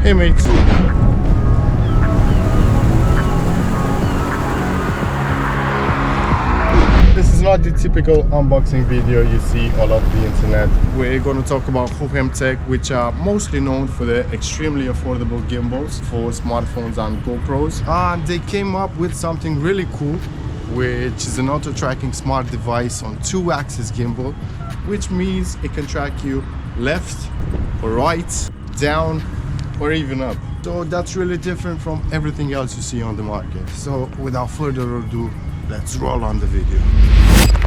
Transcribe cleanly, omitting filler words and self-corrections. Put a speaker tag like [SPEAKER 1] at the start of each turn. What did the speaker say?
[SPEAKER 1] Hey mates. This is not the typical unboxing video you see all over the internet. We're going to talk about HOHEM tech, which are mostly known for their extremely affordable gimbals for smartphones and GoPros. And they came up with something really cool, which is an auto tracking smart device on 2-axis gimbal, which means it can track you left or right, down or even up. So that's really different from everything else you see on the market. So without further ado, let's roll on the video.